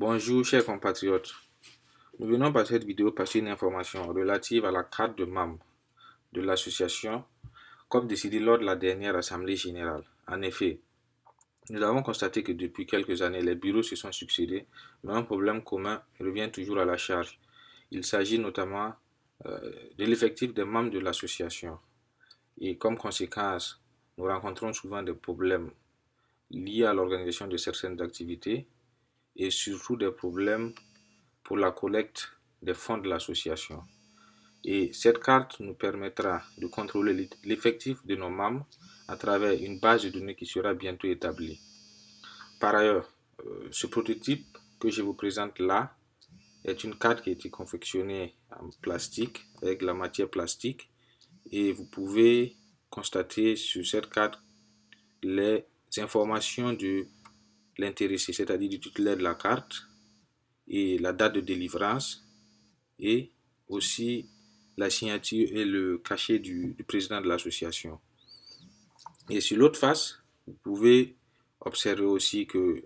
Bonjour chers compatriotes, nous venons par cette vidéo passer une information relative à la carte de membre de l'association comme décidé lors de la dernière assemblée générale. En effet, nous avons constaté que depuis quelques années, les bureaux se sont succédés, mais un problème commun revient toujours à la charge. Il s'agit notamment de l'effectif des membres de l'association. Et comme conséquence, nous rencontrons souvent des problèmes liés à l'organisation de certaines activités et surtout des problèmes pour la collecte des fonds de l'association. Et cette carte nous permettra de contrôler l'effectif de nos membres à travers une base de données qui sera bientôt établie. Par ailleurs, ce prototype que je vous présente là est une carte qui a été confectionnée en plastique, avec la matière plastique, et vous pouvez constater sur cette carte les informations de l'intéressé, c'est-à-dire du titulaire de la carte, et la date de délivrance, et aussi la signature et le cachet du président de l'association. Et sur l'autre face, vous pouvez observer aussi qu'il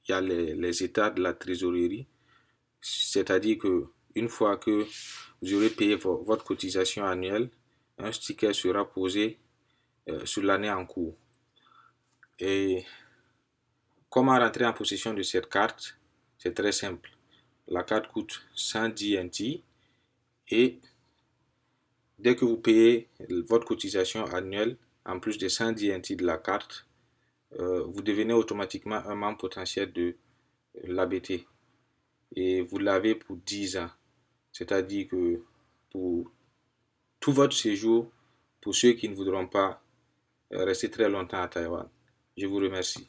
y a les états de la trésorerie, c'est-à-dire que une fois que vous aurez payé votre cotisation annuelle, un sticker sera posé sur l'année en cours. Et comment rentrer en possession de cette carte? C'est très simple. La carte coûte 110 NT et dès que vous payez votre cotisation annuelle, en plus des 110 NT de la carte, vous devenez automatiquement un membre potentiel de l'ABT. Et vous l'avez pour 10 ans. C'est-à-dire que pour tout votre séjour, pour ceux qui ne voudront pas rester très longtemps à Taïwan. Je vous remercie.